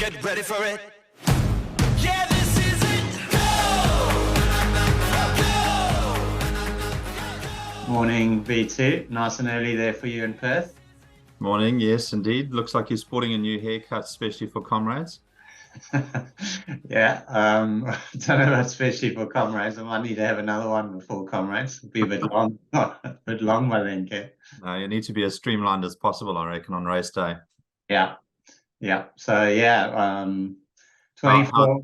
Get ready for it. Yeah, this is it. Go! Go! Morning, B2. Nice and early there for you in Perth. Morning, yes, indeed. Looks like you're sporting a new haircut, especially for Comrades. Yeah, I don't know about especially for Comrades. I might need to have another one before Comrades. It'll be a bit long, a bit long by then, Kev. You need to be as streamlined as possible, I reckon, on race day. Yeah, yeah. So yeah, How, 24.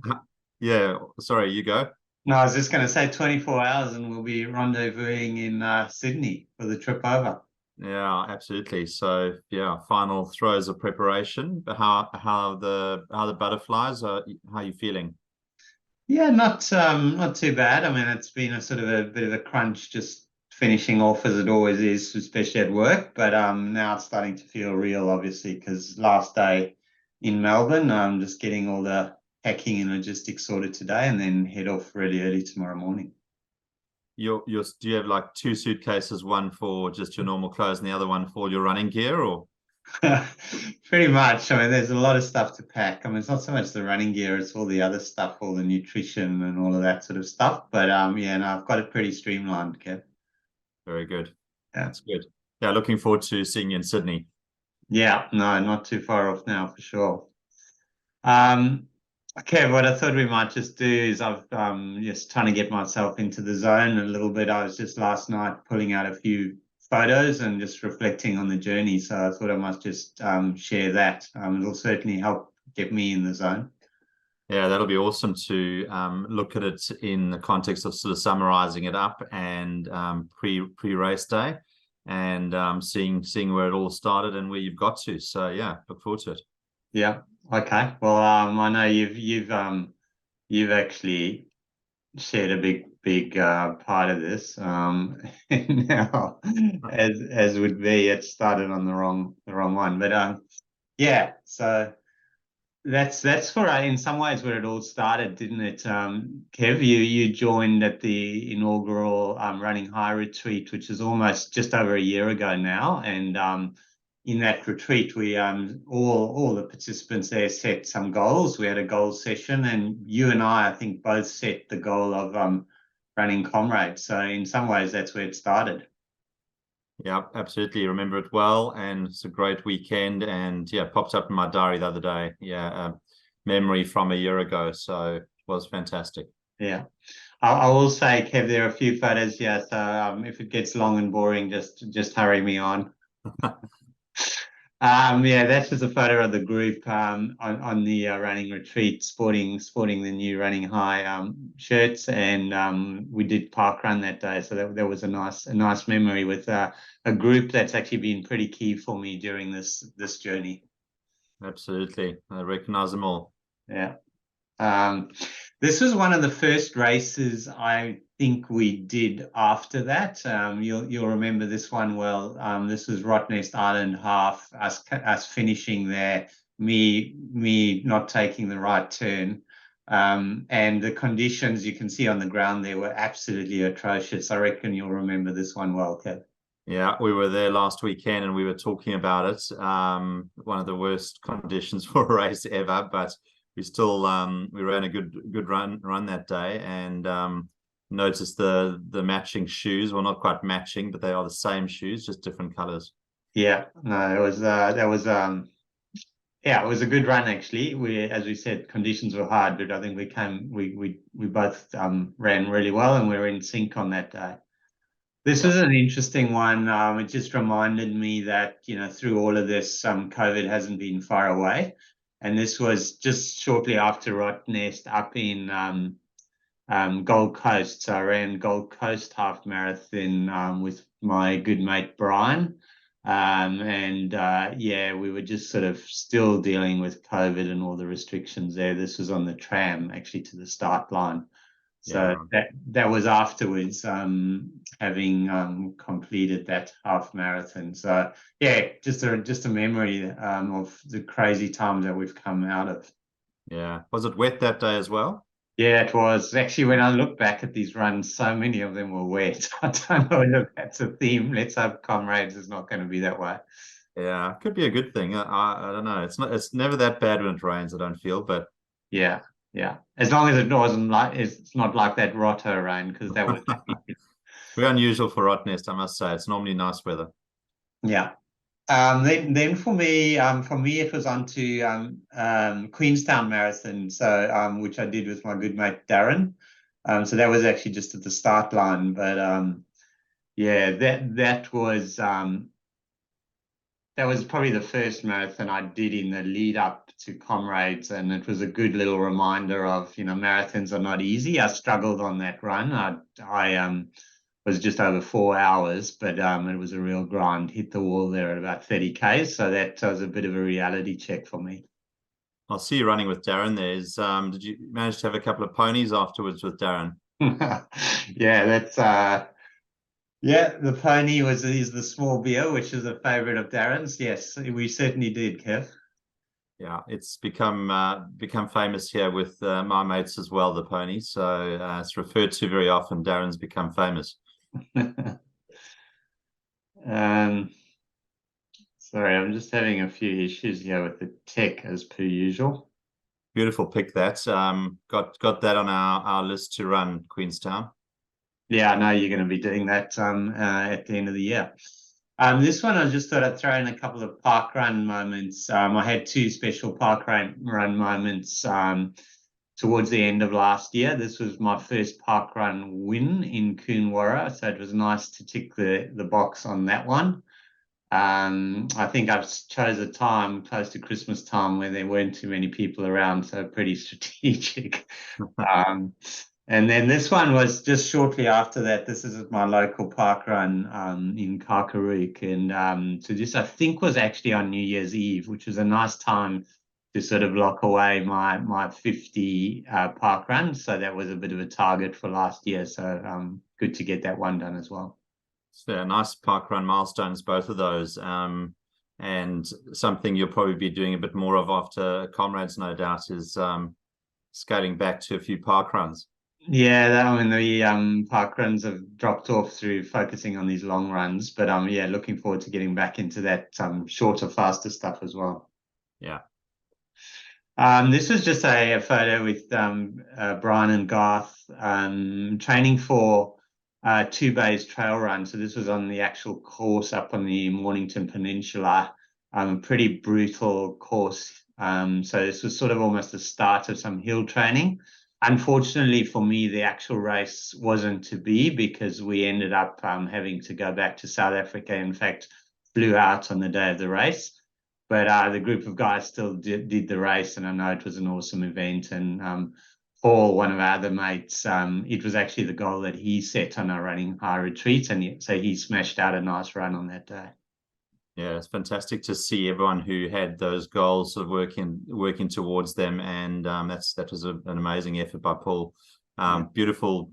yeah, sorry, you go. No, I was just going to say 24 hours, and we'll be rendezvousing in Sydney for the trip over. Yeah, absolutely. So yeah, final throes of preparation. But how the butterflies are? How are you feeling? Yeah, not too bad. I mean, it's been a sort of a bit of a crunch just finishing off as it always is, especially at work. But now it's starting to feel real, obviously, because last day in Melbourne, I'm just getting all the packing and logistics sorted today, and then head off really early tomorrow morning. Do you have like two suitcases, one for just your normal clothes and the other one for your running gear, or? Pretty much. I mean, there's a lot of stuff to pack. I mean, it's not so much the running gear, it's all the other stuff, all the nutrition and all of that sort of stuff. But yeah, no, I've got it pretty streamlined, Kev. Very good. Yeah. That's good. Yeah, looking forward to seeing you in Sydney. Yeah, no, not too far off now for sure. Okay, what I thought we might just do is I've just trying to get myself into the zone a little bit. I was just last night pulling out a few photos and just reflecting on the journey. So I thought I must just share that. It'll certainly help get me in the zone. Yeah, that'll be awesome to look at it in the context of sort of summarizing it up and pre-race day and seeing where it all started and where you've got to. So yeah, look forward to it. Yeah. Okay. Well, I know you've actually shared a big part of this. Now, as would be, it started on the wrong one. But yeah. So that's for in some ways where it all started, didn't it? Kev, you joined at the inaugural Running High retreat, which is almost just over a year ago now, and in that retreat, we all the participants there set some goals. We had a goals session, and you and I think, both set the goal of running Comrades. So in some ways, that's where it started. Yeah, absolutely. Remember it well, and it's a great weekend. And yeah, popped up in my diary the other day. Yeah, memory from a year ago. So it was fantastic. Yeah. I will say, Kev, there are a few photos here. So if it gets long and boring, just hurry me on. Yeah, that's just a photo of the group on the running retreat, sporting the new Running High shirts, and we did park run that day, so that was a nice memory with a group that's actually been pretty key for me during this journey. Absolutely, I recognize them all. Yeah. This was one of the first races I think we did after that. You'll remember this one well. This was Rottnest Island half, us finishing there, me not taking the right turn. And the conditions you can see on the ground there were absolutely atrocious. I reckon you'll remember this one well, Kev. Yeah, we were there last weekend and we were talking about it. One of the worst conditions for a race ever, but we still we ran a good run that day, and noticed the matching shoes. Well, not quite matching, but they are the same shoes, just different colors. Yeah, no, it was yeah, it was a good run actually. As we said, conditions were hard, but I think we both ran really well, and we were in sync on that day. This was an interesting one. It just reminded me that, through all of this, COVID hasn't been far away. And this was just shortly after Rottnest up in Gold Coast. So I ran Gold Coast half marathon with my good mate Brian. Yeah, we were just sort of still dealing with COVID and all the restrictions there. This was on the tram actually to the start line. So that was afterwards, having completed that half marathon. So yeah, just a memory of the crazy times that we've come out of. Yeah, was it wet that day as well? Yeah, it was. Actually, when I look back at these runs, so many of them were wet. I don't know if that's a theme. Let's hope Comrades is not going to be that way. Yeah, could be a good thing. I don't know. It's never that bad when it rains, I don't feel, but Yeah, yeah. As long as it wasn't like it's not like that Roto rain, because that was very unusual for Rottnest, I must say. It's normally nice weather. yeah. Then for me it was on to Queenstown Marathon, so which I did with my good mate Darren. So that was actually just at the start line, but yeah, that was probably the first marathon I did in the lead up to Comrades, and it was a good little reminder of, marathons are not easy. I struggled on that run. I was just over 4 hours, but it was a real grind. Hit the wall there at about 30 Ks, so that was a bit of a reality check for me. I'll see you running with Darren. Did you manage to have a couple of ponies afterwards with Darren? Yeah, the pony is the small beer, which is a favorite of Darren's. Yes, we certainly did, Kev. Yeah, it's become famous here with my mates as well, the pony. So it's referred to very often. Darren's become famous. Sorry, I'm just having a few issues here with the tech as per usual. Beautiful pick that. Got that on our list to run Queenstown. Yeah, I know you're going to be doing that at the end of the year. This one, I just thought I'd throw in a couple of park run moments. I had two special park run moments towards the end of last year. This was my first park run win in Coonawarra, so it was nice to tick the box on that one. I think I've chose a time close to Christmas time where there weren't too many people around, so pretty strategic. And then this one was just shortly after that. This is at my local park run in Karkarook, and so this I think was actually on New Year's Eve, which was a nice time to sort of lock away my 50 park run. So that was a bit of a target for last year. So good to get that one done as well. So nice park run milestones, both of those, and something you'll probably be doing a bit more of after Comrades, no doubt, is scaling back to a few park runs. Yeah, the park runs have dropped off through focusing on these long runs, but yeah, looking forward to getting back into that shorter, faster stuff as well. Yeah. This was just a photo with Brian and Garth training for Two Bays Trail Run. So this was on the actual course up on the Mornington Peninsula, a pretty brutal course. So this was sort of almost the start of some hill training. Unfortunately for me, the actual race wasn't to be, because we ended up having to go back to South Africa. In fact, flew out on the day of the race. But the group of guys still did the race, and I know it was an awesome event. And Paul, one of our other mates, it was actually the goal that he set on our running high retreat, and so he smashed out a nice run on that day. Yeah, it's fantastic to see everyone who had those goals sort of working towards them, and that was an amazing effort by Paul. Beautiful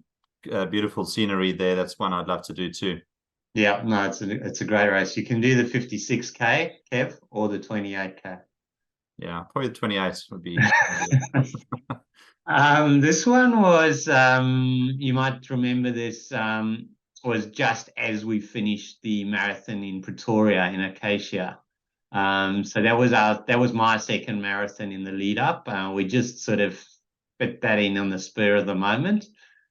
scenery there. That's one I'd love to do too. Yeah, no, it's a great race. You can do the 56K, Kev, or the 28K. Yeah, probably the 28 would be. This one was, you might remember this, was just as we finished the marathon in Pretoria in Acacia. So that was my second marathon in the lead up. We just sort of fit that in on the spur of the moment.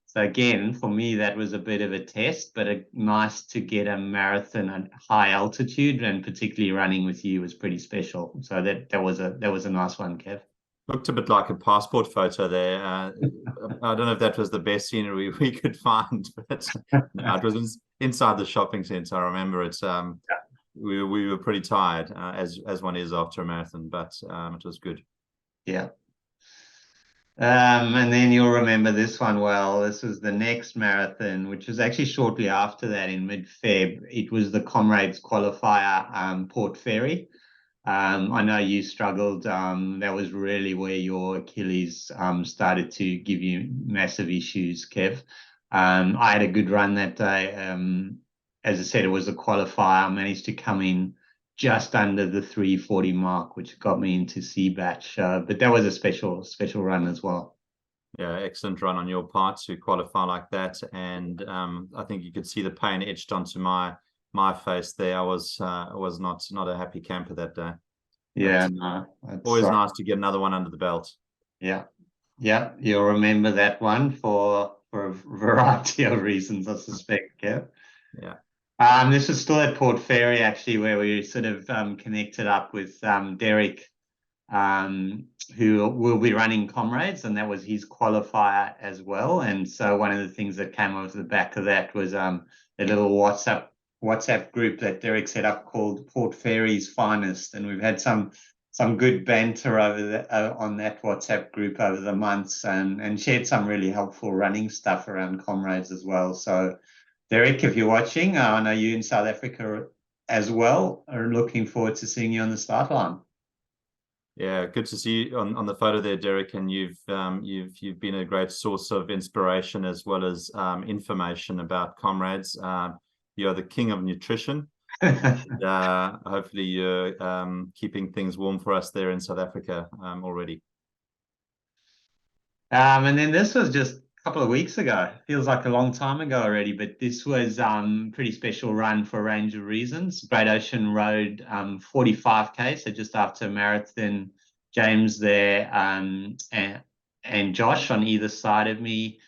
So again, for me, that was a bit of a test, but nice to get a marathon at high altitude, and particularly running with you was pretty special. So that was a nice one, Kev. Looked a bit like a passport photo there. I don't know if that was the best scenery we could find, but no, it was inside the shopping centre. I remember it. We were pretty tired, as one is after a marathon, but it was good. Yeah. And then you'll remember this one well. This was the next marathon, which was actually shortly after that in mid-Feb. It was the Comrades qualifier, Port Fairy. I know you struggled. That was really where your Achilles started to give you massive issues, Kev. I had a good run that day. As I said, it was a qualifier. I managed to come in just under the 3:40 mark, which got me into C batch. But that was a special run as well. Yeah, excellent run on your part to qualify like that. And I think you could see the pain etched onto my my face there. I was not a happy camper that day. Yeah, But no, it's always nice to get another one under the belt. yeah, yeah. You'll remember that one for a variety of reasons, I suspect, Kev. Yeah. This was still at Port Fairy, actually, where we sort of connected up with Derek, who will be running Comrades, and that was his qualifier as well. And so one of the things that came off the back of that was a little WhatsApp group that Derek set up called Port Fairy's Finest, and we've had some good banter over on that WhatsApp group over the months, and shared some really helpful running stuff around Comrades as well. So Derek, if you're watching, I know you in South Africa as well, are looking forward to seeing you on the start line. Yeah, good to see you on the photo there, Derek. And you've been a great source of inspiration as well as information about Comrades. You are the king of nutrition. Hopefully you're keeping things warm for us there in South Africa already. And then this was just a couple of weeks ago. Feels like a long time ago already, but this was pretty special run for a range of reasons. Great Ocean Road 45K, so just after marathon. James there and Josh on either side of me.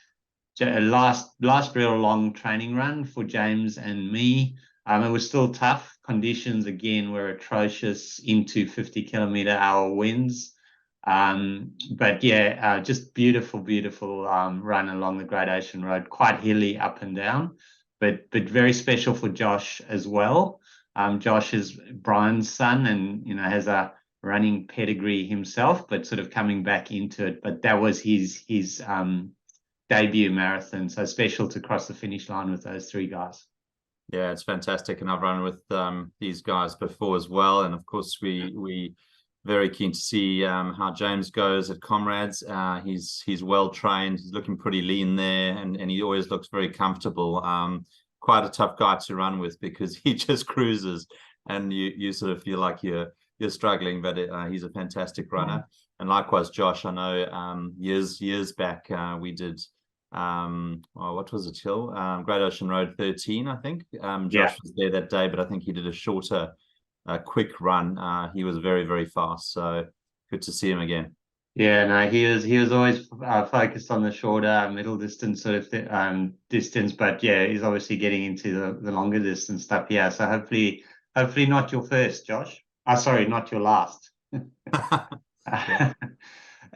Last real long training run for James and me. It was still tough. Conditions again were atrocious into 50-kilometer-hour winds. But yeah, just beautiful run along the Great Ocean Road, quite hilly up and down, but very special for Josh as well. Josh is Brian's son, and has a running pedigree himself, but sort of coming back into it. But that was his debut marathon, so special to cross the finish line with those three guys. Yeah, it's fantastic, and I've run with these guys before as well, and of course we very keen to see how James goes at Comrades. He's well trained. He's looking pretty lean there, and he always looks very comfortable. Quite a tough guy to run with because he just cruises, and you sort of feel like you're struggling, but he's a fantastic runner. And likewise, Josh. I know years back we did what was it, Hill? Great Ocean Road 13, I think. Josh was there that day, but I think he did a shorter quick run. He was very fast, so good to see him again. Yeah, no, he was always focused on the shorter middle distance sort of distance, but yeah, he's obviously getting into the longer distance stuff. Yeah, so hopefully not your first, Josh. Sorry, not your last.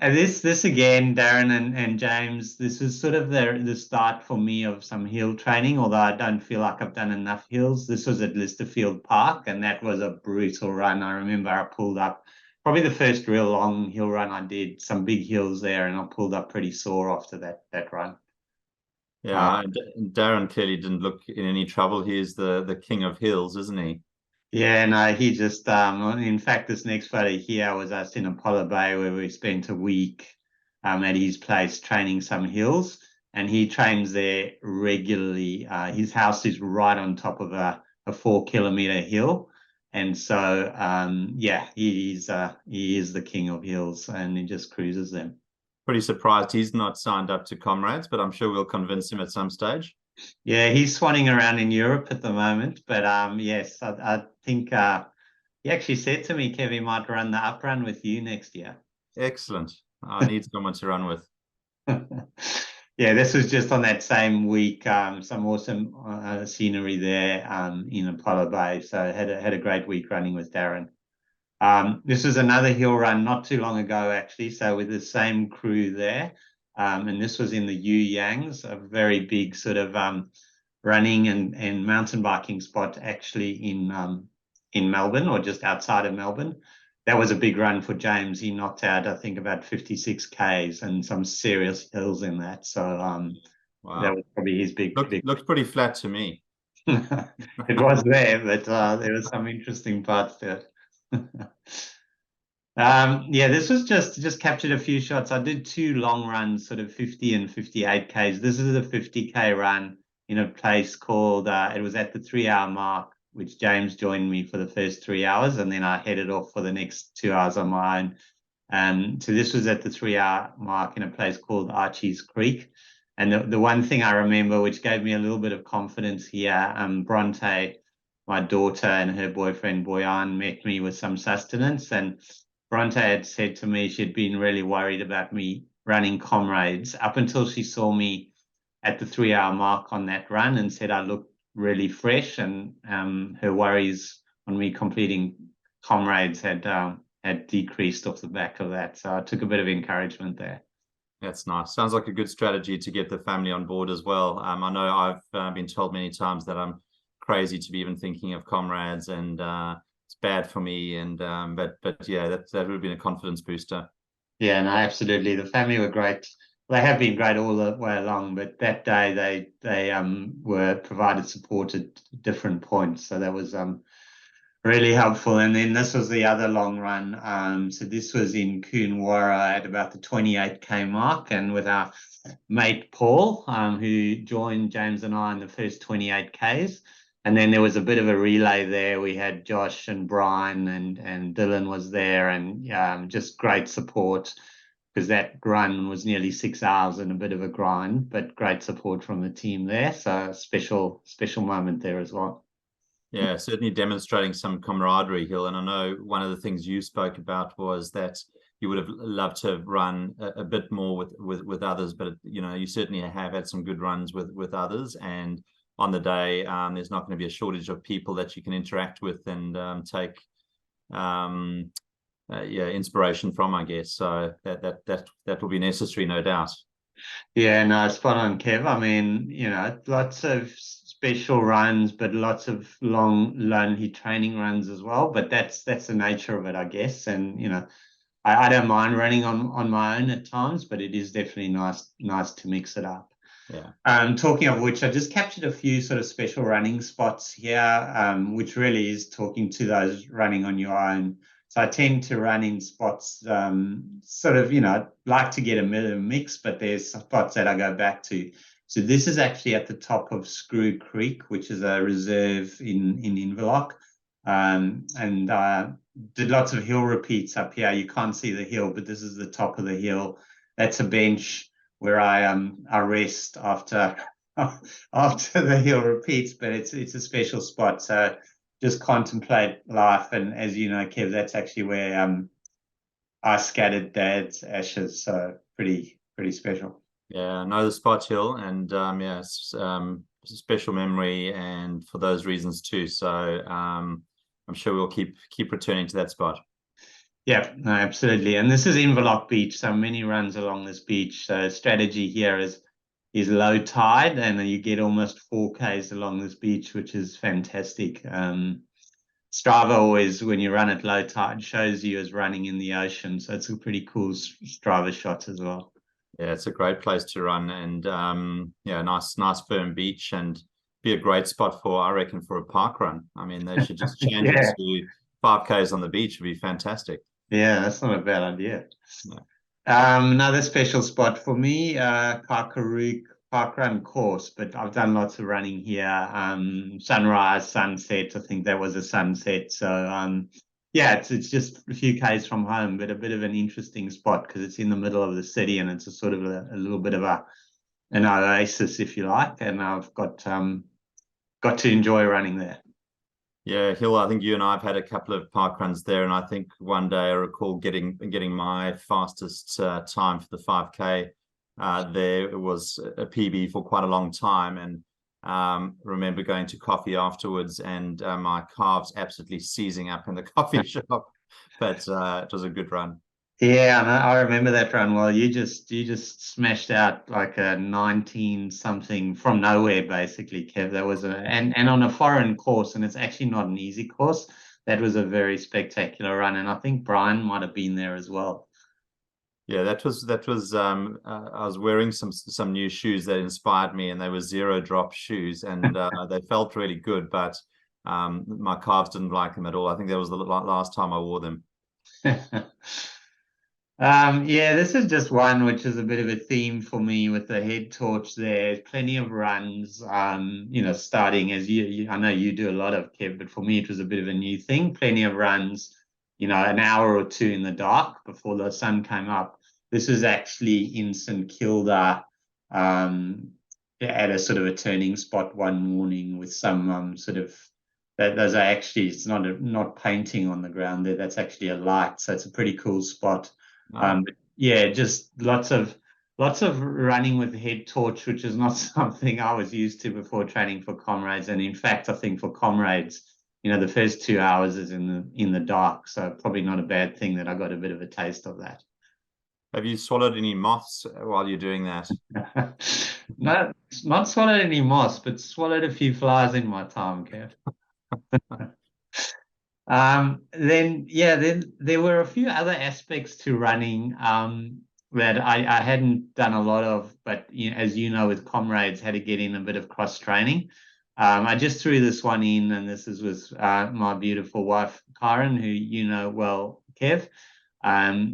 And this again, Darren and James, this is sort of the start for me of some hill training, although I don't feel like I've done enough hills. This was at Listerfield Park, and that was a brutal run. I remember I pulled up, probably the first real long hill run I did, some big hills there, and I pulled up pretty sore after that run. Yeah, and Darren clearly didn't look in any trouble. He's the king of hills, isn't he? Yeah, no, he just in fact, this next photo here was us in Apollo Bay where we spent a week at his place training some hills, and he trains there regularly. His house is right on top of a 4-kilometer hill, and so yeah, he is the king of hills, and he just cruises them. Pretty surprised he's not signed up to Comrades, but I'm sure we'll convince him at some stage. Yeah, he's swanning around in Europe at the moment, but yes, I think he actually said to me, Kev, he might run the up run with you next year. Excellent. I need someone to run with. Yeah, this was just on that same week. Some awesome scenery there in Apollo Bay. So had a great week running with Darren. This was another hill run not too long ago, actually. So with the same crew there. And this was in the You Yangs, a very big sort of running and mountain biking spot actually in Melbourne, or just outside of Melbourne. That was a big run for James. He knocked out, I think, about 56 Ks and some serious hills in that. So Wow. that was probably his big. Looked pretty flat to me. It was there, but there was some interesting parts to it. Yeah, this was just captured a few shots. I did 2 long runs, sort of 50 and 58 Ks. This is a 50K run in a place called, it was at the 3-hour mark, which James joined me for the first 3 hours, and then I headed off for the next 2 hours on my own. So this was at the 3-hour mark in a place called Archie's Creek. And the one thing I remember, which gave me a little bit of confidence here, Bronte, my daughter and her boyfriend Boyan met me with some sustenance, and Bronte had said to me she'd been really worried about me running Comrades up until she saw me at the 3 hour mark on that run and said I looked really fresh, and her worries on me completing Comrades had decreased off the back of that. So I took a bit of encouragement there. That's nice. Sounds like a good strategy to get the family on board as well. I know I've been told many times that I'm crazy to be even thinking of Comrades, and it's bad for me. And but yeah, that would have been a confidence booster. Yeah, no, absolutely. The family were great. They have been great all the way along, but that day they were provided support at different points, so that was really helpful. And then this was the other long run. So this was in Coonawarra at about the 28K mark, and with our mate Paul, who joined James and I in the first 28Ks. And then there was a bit of a relay there. We had Josh and Brian and Dylan was there, and just great support, because that run was nearly 6 hours and a bit of a grind, but great support from the team there. So special moment there as well. Yeah, certainly demonstrating some camaraderie, Hill. And I know one of the things you spoke about was that you would have loved to have run a bit more with others, but you certainly have had some good runs with others. And on the day, there's not going to be a shortage of people that you can interact with and take inspiration from, I guess. So that will be necessary, no doubt. Yeah, no, spot on, Kev. I mean, lots of special runs, but lots of long, lonely training runs as well. But that's the nature of it, I guess. And I don't mind running on my own at times, but it is definitely nice to mix it up. Yeah. Talking of which, I just captured a few sort of special running spots here, which really is talking to those running on your own. So I tend to run in spots, sort of, like to get a mix, but there's spots that I go back to. So this is actually at the top of Screw Creek, which is a reserve in Inverloch, and did lots of hill repeats up here. You can't see the hill, but this is the top of the hill. That's a bench where I rest after the hill repeats, but it's a special spot. So just contemplate life, and as you know, Kev, that's actually where I scattered Dad's ashes. So pretty special. Yeah, I know the spot, Hill, and it's a special memory, and for those reasons too. So I'm sure we'll keep returning to that spot. Yeah, no, absolutely. And this is Inverloch Beach, so many runs along this beach. So strategy here is low tide, and you get almost 4Ks along this beach, which is fantastic. Strava always, when you run at low tide, shows you as running in the ocean. So it's a pretty cool Strava shot as well. Yeah, it's a great place to run, and nice firm beach, and be a great spot for, I reckon, for a park run. I mean, they should just change it to 5Ks on the beach. Would be fantastic. Yeah, that's not a bad idea. No. Another special spot for me, Karkarook Park Run course, but I've done lots of running here. Sunrise, sunset, I think that was a sunset. So it's just a few Ks from home, but a bit of an interesting spot because it's in the middle of the city, and it's a sort of a little bit of an oasis, if you like. And I've got to enjoy running there. Yeah, Hill, I think you and I have had a couple of park runs there, and I think one day I recall getting my fastest time for the 5K. There was a PB for quite a long time, and remember going to coffee afterwards, and my calves absolutely seizing up in the coffee shop. But it was a good run. Yeah, I remember that run. Well, you just smashed out like a 19 something from nowhere, basically, Kev. That was and on a foreign course, and it's actually not an easy course. That was a very spectacular run, and I think Brian might have been there as well. Yeah, that was I was wearing some new shoes that inspired me, and they were 0 drop shoes, and they felt really good, but my calves didn't like them at all. I think that was the last time I wore them. Yeah, this is just one which is a bit of a theme for me with the head torch there. Plenty of runs, starting as I know you do a lot of, Kev, but for me it was a bit of a new thing. Plenty of runs, an hour or two in the dark before the sun came up. This is actually in St Kilda, at a sort of a turning spot one morning with some sort of those are actually, it's not painting on the ground there. That's actually a light, so it's a pretty cool spot. But yeah, just lots of running with head torch, which is not something I was used to before training for Comrades. And in fact, I think for Comrades, the first 2 hours is in the dark, so probably not a bad thing that I got a bit of a taste of that. Have you swallowed any moths while you're doing that? No, not swallowed any moss, but swallowed a few flies in my time, Kev. Then there were a few other aspects to running that I hadn't done a lot of, but as you know, with Comrades, had to get in a bit of cross training. I just threw this one in, and this is with my beautiful wife, Karen, who you know well, Kev.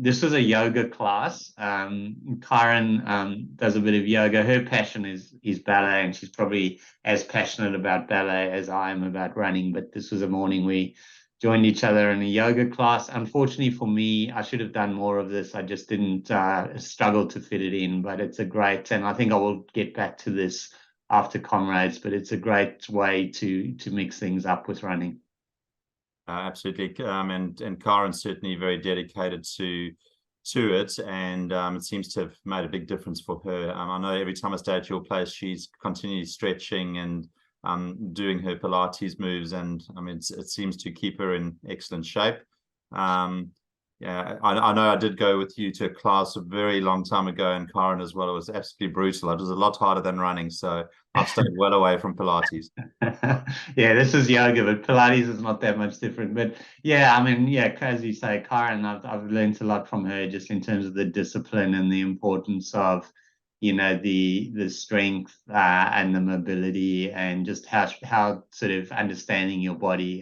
This was a yoga class. Karen does a bit of yoga. Her passion is ballet, and she's probably as passionate about ballet as I am about running. But this was a morning we joined each other in a yoga class. Unfortunately for me, I should have done more of this. I just didn't struggle to fit it in, but it's a great, and I think I will get back to this after Comrades, but it's a great way to mix things up with running. Absolutely, and Karen's certainly very dedicated to it, and it seems to have made a big difference for her. I know every time I stay at your place, she's continually stretching and doing her Pilates moves, and I mean it seems to keep her in excellent shape. Yeah, I know I did go with you to a class a very long time ago, and Karen as well. It was absolutely brutal. It was a lot harder than running, so I've stayed well away from Pilates. Yeah, this is yoga, but Pilates is not that much different. But yeah, I mean, yeah, as you say, Karen, I've learned a lot from her just in terms of the discipline and the importance of, the strength and the mobility, and just how sort of understanding your body.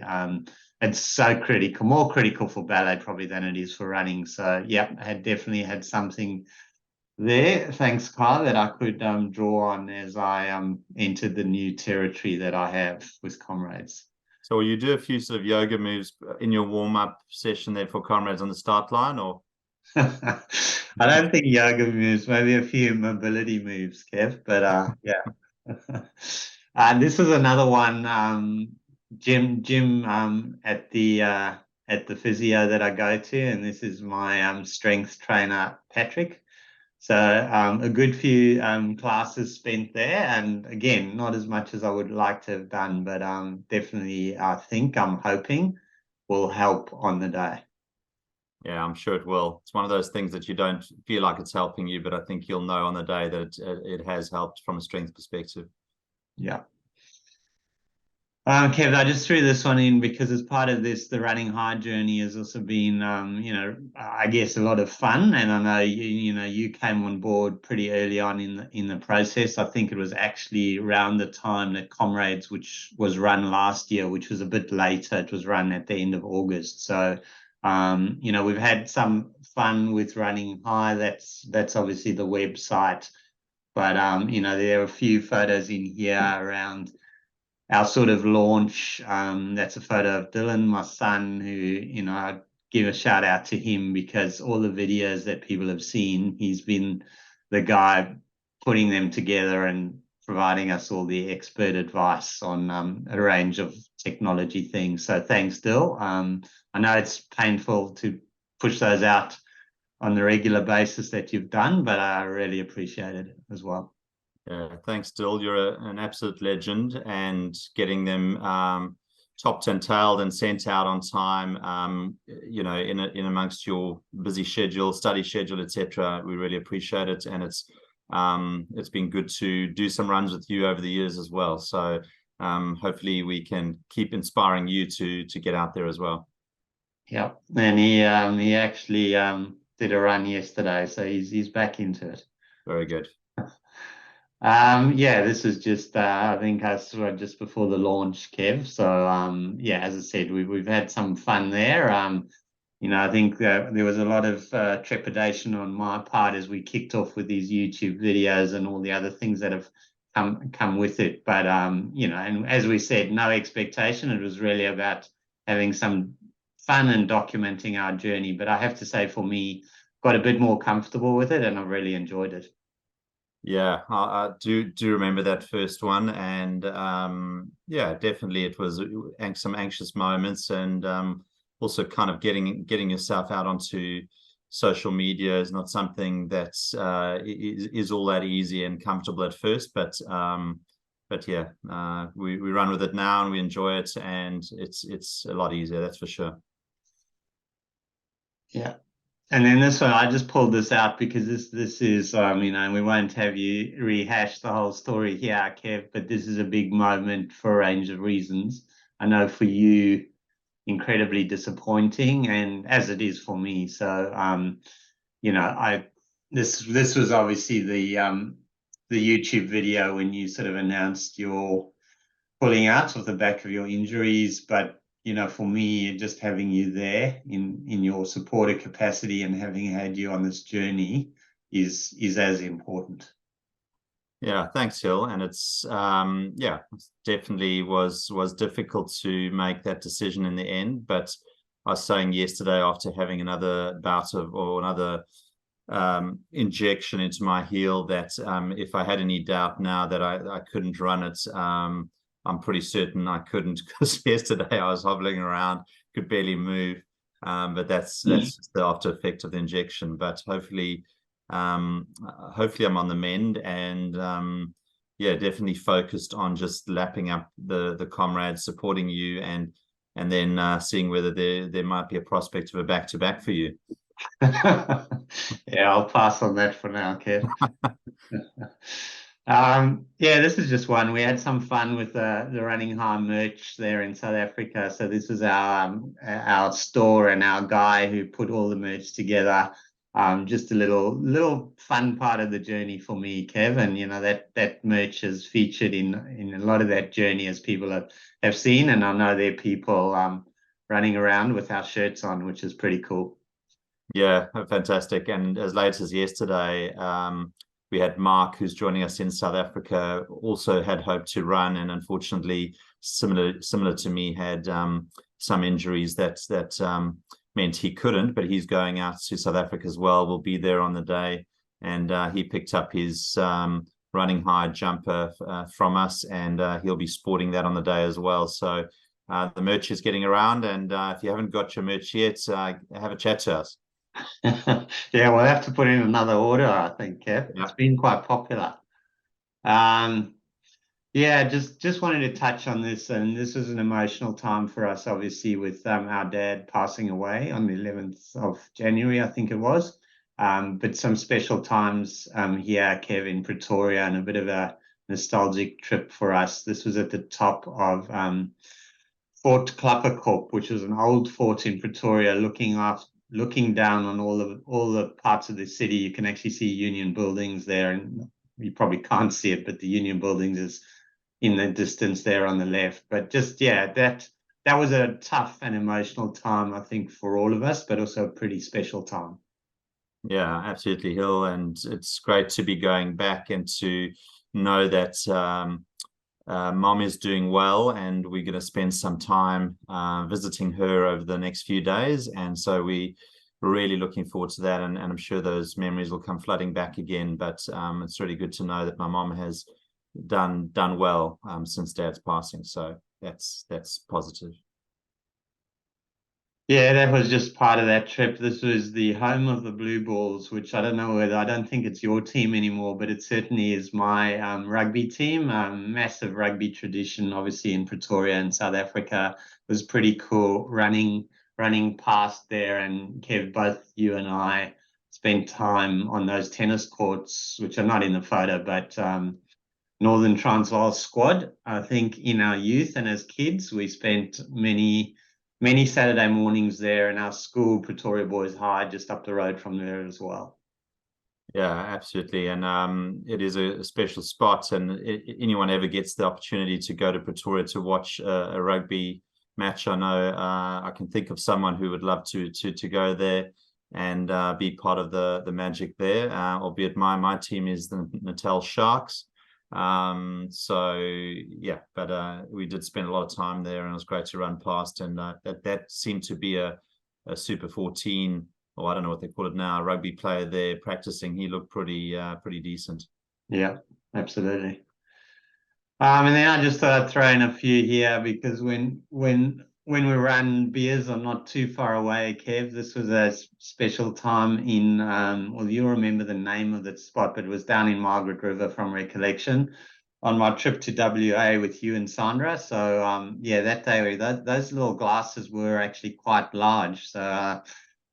It's so critical, more critical for ballet probably than it is for running. So yeah, I had definitely had something there, thanks, Kyle, that I could draw on as I entered the new territory that I have with Comrades. So will you do a few sort of yoga moves in your warm-up session there for Comrades on the start line, or? I don't think yoga moves, maybe a few mobility moves, Kev, but yeah. This is another one, gym at the physio that I go to, and this is my strength trainer, Patrick. So a good few classes spent there, and again, not as much as I would like to have done, but definitely I'm hoping will help on the day. Yeah, I'm sure it will. It's one of those things that you don't feel like it's helping you, but I think you'll know on the day that it has helped from a strength perspective. Yeah. Kev, I just threw this one in because as part of this, the running high journey has also been, I guess a lot of fun. And I know you came on board pretty early on in the process. I think it was actually around the time that Comrades, which was run last year, which was a bit later. It was run at the end of August. So, we've had some fun with running high. That's obviously the website, but there are a few photos in here around our sort of launch. That's a photo of Dylan, my son, who, I'd give a shout out to him because all the videos that people have seen, he's been the guy putting them together and providing us all the expert advice on a range of technology things. So thanks, Dill. I know it's painful to push those out on the regular basis that you've done, but I really appreciate it as well. Yeah, thanks, Dill. You're an absolute legend, and getting them topped and tailed and sent out on time, in amongst your busy schedule, study schedule, etc. We really appreciate it, and it's been good to do some runs with you over the years as well. So hopefully we can keep inspiring you to get out there as well. Yeah, and he actually did a run yesterday, so he's back into it. Very good. Yeah, this is just I think I saw it just before the launch, Kev. So yeah, as I said, we've had some fun there. I think there was a lot of trepidation on my part as we kicked off with these YouTube videos and all the other things that have come with it. But and as we said, no expectation. It was really about having some fun and documenting our journey. But I have to say, for me, got a bit more comfortable with it, and I've really enjoyed it. Yeah, I do remember that first one, and yeah, definitely it was some anxious moments, and also kind of getting yourself out onto social media is not something that's is all that easy and comfortable at first, but yeah, we run with it now and we enjoy it, and it's a lot easier, that's for sure. Yeah. And then this one, I just pulled this out because this is, you know, we won't have you rehash the whole story here, Kev, but this is a big moment for a range of reasons. I know for you, incredibly disappointing, and as it is for me. So, you know, this was obviously the YouTube video when you sort of announced your pulling out of the back of your injuries, but you know, for me, just having you there in your supporter capacity and having had you on this journey is as important. Yeah, thanks, Hill. And it's yeah, definitely was difficult to make that decision in the end. But I was saying yesterday, after having another bout of or another injection into my heel, that if I had any doubt now that I couldn't run it, I'm pretty certain I couldn't, because yesterday I was hobbling around, could barely move. But that's just the after effect of the injection. But hopefully hopefully I'm on the mend, and yeah, definitely focused on just lapping up the comrades, supporting you, and then seeing whether there might be a prospect of a back-to-back for you. Yeah, I'll pass on that for now, Kev. Yeah, this is just one. We had some fun with the Running High merch there in South Africa. So this was our store and our guy who put all the merch together. Just a little fun part of the journey for me, Kev. And you know that merch is featured in a lot of that journey, as people have seen. And I know there are people running around with our shirts on, which is pretty cool. Yeah, fantastic. And as late as yesterday, we had Mark, who's joining us in South Africa, also had hoped to run, and unfortunately, similar to me, had some injuries that meant he couldn't. But he's going out to South Africa as well. We'll be there on the day, and he picked up his Running High jumper from us, and he'll be sporting that on the day as well. So the merch is getting around, and if you haven't got your merch yet, have a chat to us. Yeah, we'll have to put in another order, I think, Kev. Yeah. It's been quite popular. Yeah, just wanted to touch on this, and this was an emotional time for us, obviously, with our dad passing away on the 11th of January, I think it was. But some special times here, Kev, in Pretoria, and a bit of a nostalgic trip for us. This was at the top of Fort Klapperkop, which was an old fort in Pretoria, looking down on all the parts of the city. You can actually see Union buildings there, and you probably can't see it, but the Union buildings is in the distance there on the left. But just yeah, that was a tough and emotional time, I think, for all of us, but also a pretty special time. Yeah, absolutely, Hill. And it's great to be going back and to know that Mom is doing well, and we're going to spend some time visiting her over the next few days. And so we're really looking forward to that. And I'm sure those memories will come flooding back again. But it's really good to know that my mom has done well since Dad's passing. So that's positive. Yeah, that was just part of that trip. This was the home of the Blue Balls, which I don't think it's your team anymore, but it certainly is my rugby team. Massive rugby tradition, obviously in Pretoria and South Africa. It was pretty cool running past there. And Kev, both you and I spent time on those tennis courts, which are not in the photo, but Northern Transvaal squad. I think in our youth and as kids, we spent many Saturday mornings there, and our school, Pretoria Boys High, just up the road from there as well. Yeah, absolutely. And it is a special spot. And anyone ever gets the opportunity to go to Pretoria to watch a rugby match, I know I can think of someone who would love to go there and be part of the magic there. Albeit my team is the Natal Sharks. So yeah, but we did spend a lot of time there, and it was great to run past. And that seemed to be a Super 14, or I don't know what they call it now, a rugby player there practicing. He looked pretty decent. Yeah, absolutely. And then I just thought I'd throw in a few here because when we ran beers, I'm not too far away, Kev. This was a special time in well, you'll remember the name of that spot, but it was down in Margaret River from recollection on my trip to WA with you and Sandra. So yeah, that day those little glasses were actually quite large. So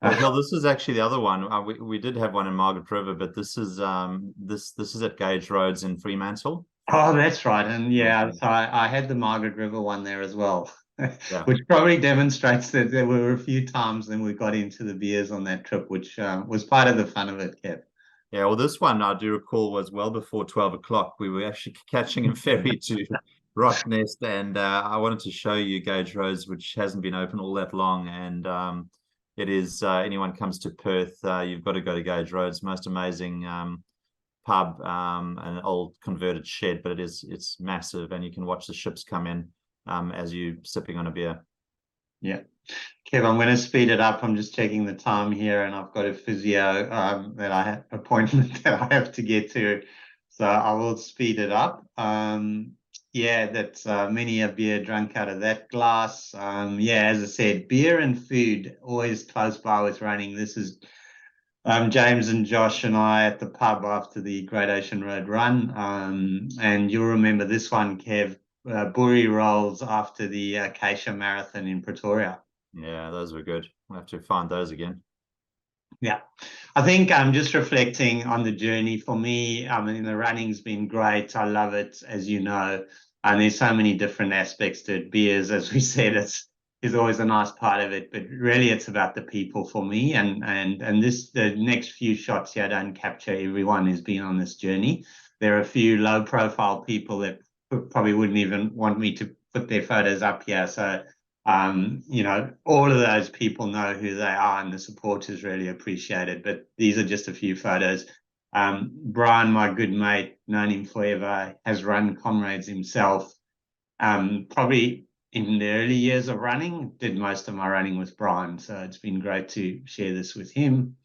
Well, Hill, this is actually the other one. We did have one in Margaret River, but this is this is at Gage Roads in Fremantle. oh, that's right. And yeah, Yeah. so I had the Margaret River one there as well, Yeah. which probably demonstrates that there were a few times when we got into the beers on that trip, which was part of the fun of it, Kev. Yeah, well, this one I do recall was well before 12 o'clock. We were actually catching a ferry to Rocknest, and I wanted to show you Gage Roads, which hasn't been open all that long. And it is, anyone comes to Perth, you've got to go to Gage Roads. Most amazing pub, an old converted shed, but it's massive, and you can watch the ships come in as you sipping on a beer. Yeah. Kev, I'm going to speed it up. I'm just checking the time here, and I've got a physio that I have appointment that I have to get to, so I will speed it up. Yeah, that's many a beer drunk out of that glass. Yeah, as I said, beer and food always close by with running. This is James and Josh and I at the pub after the Great Ocean Road run, and you'll remember this one, Kev. Burry rolls after the Acacia Marathon in Pretoria. Yeah, those were good. We'll have to find those again. Yeah, I think I'm just reflecting on the journey. For me, I mean, the running's been great. I love it, as you know, and there's so many different aspects to it. Beers, as we said, is always a nice part of it, but really it's about the people for me. And this the next few shots here don't capture everyone who's been on this journey. There are a few low profile people that probably wouldn't even want me to put their photos up here. So you know, all of those people know who they are, and the support is really appreciated. But these are just a few photos. Brian, my good mate, known him forever, has run Comrades himself. Probably in the early years of running, did most of my running with Brian. So it's been great to share this with him.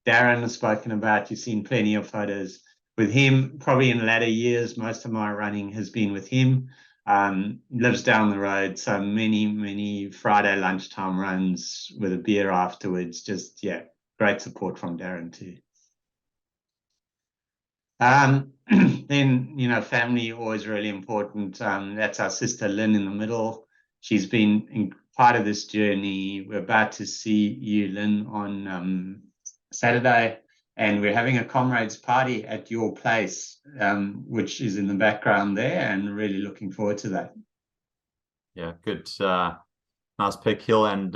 Darren has spoken about, you've seen plenty of photos with him. Probably in latter years, most of my running has been with him. Lives down the road, so many Friday lunchtime runs with a beer afterwards. Just, yeah, great support from Darren too. Then, you know, family always really important. That's our sister Lynn in the middle. She's been part of this journey. We're about to see you, Lynn, on Saturday, and we're having a comrades party at your place, which is in the background there, and really looking forward to that. Yeah, good. Nice pick, Hill, and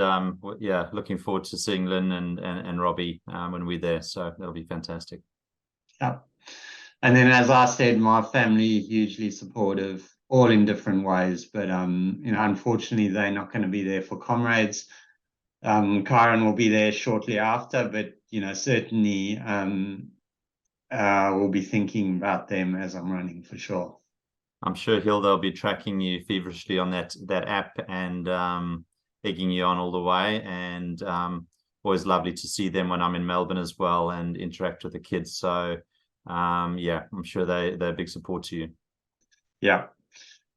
yeah, looking forward to seeing Lynn and Robbie when we're there. So that'll be fantastic. Yeah. And then, as I said, my family hugely supportive, all in different ways. But you know, unfortunately, they're not going to be there for comrades. Kyron will be there shortly after, but you know, certainly we'll be thinking about them as I'm running for sure. I'm sure they'll be tracking you feverishly on that app and egging you on all the way. And always lovely to see them when I'm in Melbourne as well and interact with the kids. So yeah, I'm sure they're a big support to you. Yeah.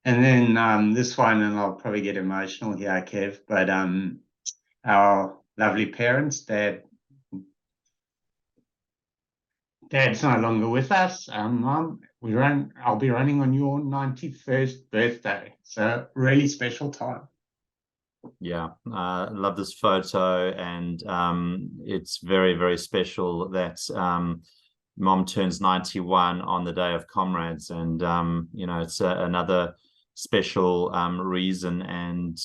And then this one, and I'll probably get emotional here, Kev, but our lovely parents, Dad's no longer with us. Mum, I'll be running on your 91st birthday. So really special time. Yeah, love this photo, and it's very, very special that Mom turns 91 on the day of Comrades, and you know, it's another special reason, and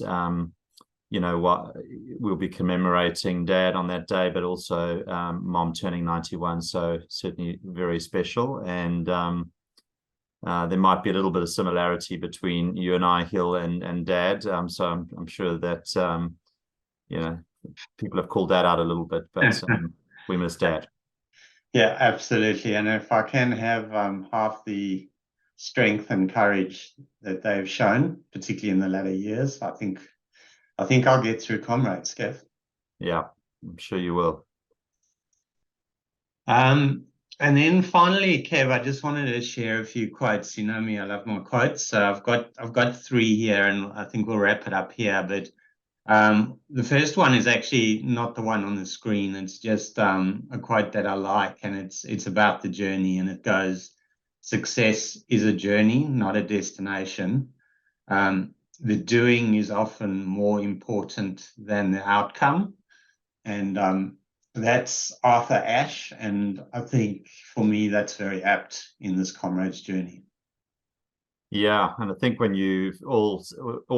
you know what, we'll be commemorating Dad on that day, but also Mom turning 91, so certainly very special. And there might be a little bit of similarity between you and I, Hill, and Dad. So I'm sure that you know, people have called Dad out a little bit, but we miss Dad. Yeah, absolutely. And if I can have half the strength and courage that they've shown, particularly in the latter years, I think I'll get through Comrades, Kev. Yeah, I'm sure you will. And then finally, Kev, I just wanted to share a few quotes. You know me, I love my quotes. So I've got three here, and I think we'll wrap it up here. But the first one is actually not the one on the screen. It's just a quote that I like, and it's about the journey, and it goes, "Success is a journey, not a destination. The doing is often more important than the outcome." And that's Arthur Ashe, and I think for me that's very apt in this Comrades journey. Yeah, and I think when you all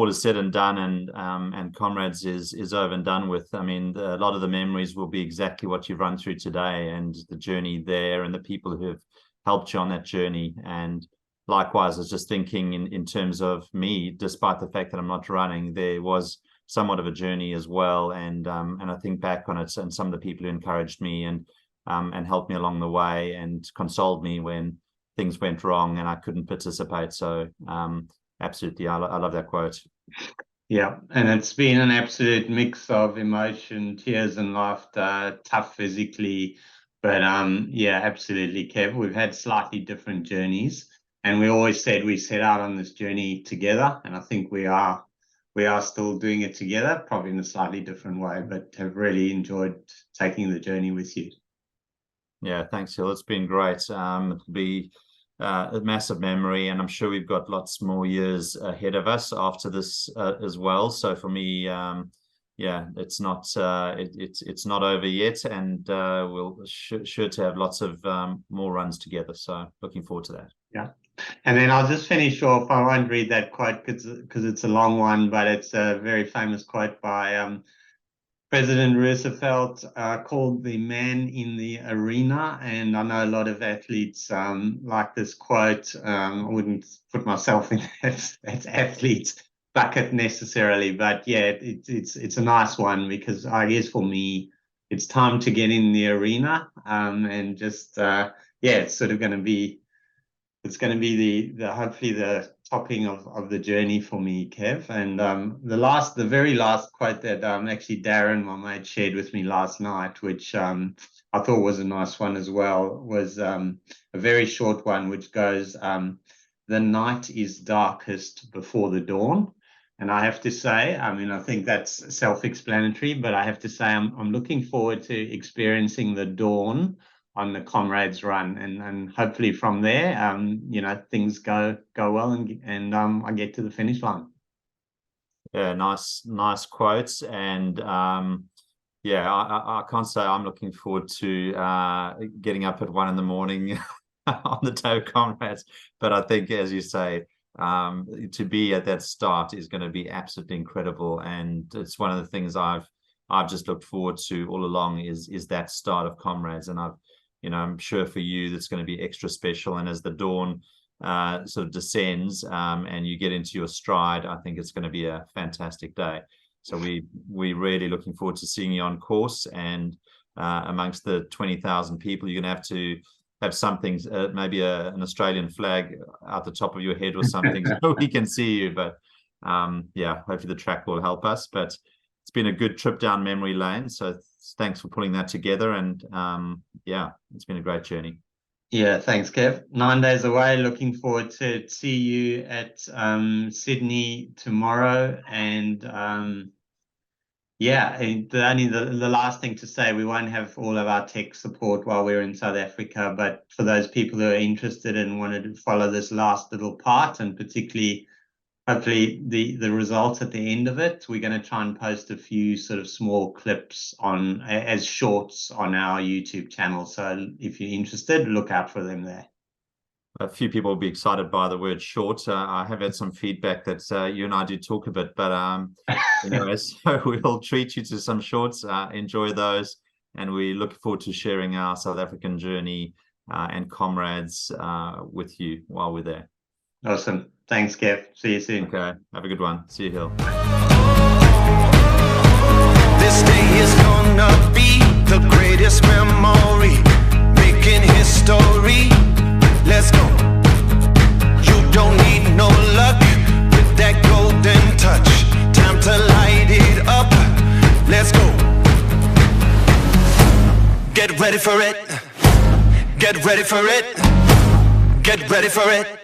is said and done, and Comrades is over and done with, I mean, a lot of the memories will be exactly what you've run through today, and the journey there, and the people who have helped you on that journey. And likewise, I was just thinking in terms of me, despite the fact that I'm not running, there was somewhat of a journey as well. And I think back on it, and some of the people who encouraged me and helped me along the way and consoled me when things went wrong and I couldn't participate. So absolutely, I love that quote. Yeah, and it's been an absolute mix of emotion, tears and laughter, tough physically, but yeah, absolutely, Kev. We've had slightly different journeys, and we always said we set out on this journey together, and I think we are still doing it together, probably in a slightly different way, but have really enjoyed taking the journey with you. Yeah, thanks, Hill. It's been great. It'll be a massive memory, and I'm sure we've got lots more years ahead of us after this as well. So for me, yeah, it's not it's not over yet, and we'll sure to have lots of more runs together. So looking forward to that. Yeah. And then I'll just finish off. I won't read that quote because it's a long one, but it's a very famous quote by President Roosevelt, called "The Man in the Arena." And I know a lot of athletes like this quote. I wouldn't put myself in that athlete's bucket necessarily, but yeah, it's a nice one, because I guess for me, it's time to get in the arena, and just yeah, it's sort of going to be. It's going to be the hopefully the topping of the journey for me, Kev. And the very last quote that actually Darren, my mate, shared with me last night, which I thought was a nice one as well, was a very short one, which goes, "The night is darkest before the dawn." And I have to say, I mean, I think that's self-explanatory, but I have to say I'm looking forward to experiencing the dawn on the Comrades run, and hopefully from there, you know, things go well, and I get to the finish line. Yeah, nice quotes. And yeah, I can't say I'm looking forward to getting up at 1 a.m. on the day of Comrades, but I think, as you say, to be at that start is going to be absolutely incredible. And it's one of the things I've just looked forward to all along is that start of Comrades. And I'm sure for you that's going to be extra special. And as the dawn sort of descends and you get into your stride, I think it's going to be a fantastic day. So we really looking forward to seeing you on course, and amongst the 20,000 people, you're going to have something, maybe an Australian flag out the top of your head or something, so we can see you. But yeah, hopefully the track will help us. But it's been a good trip down memory lane. So thanks for pulling that together. And yeah, it's been a great journey. Yeah, thanks, Kev. 9 days away. Looking forward to see you at Sydney tomorrow. And yeah, the last thing to say, we won't have all of our tech support while we're in South Africa, but for those people who are interested and wanted to follow this last little part, and particularly hopefully the results at the end of it, we're going to try and post a few sort of small clips as shorts on our YouTube channel. So if you're interested, look out for them there. A few people will be excited by the word short. I have had some feedback that you and I did talk a bit, but anyway, so we'll treat you to some shorts. Enjoy those, and we look forward to sharing our South African journey and Comrades with you while we're there. Awesome. Thanks, Kev. See you soon. Okay. Have a good one. See you, Hill. This day is gonna be the greatest memory, making history. Let's go. You don't need no luck with that golden touch. Time to light it up. Let's go. Get ready for it. Get ready for it. Get ready for it.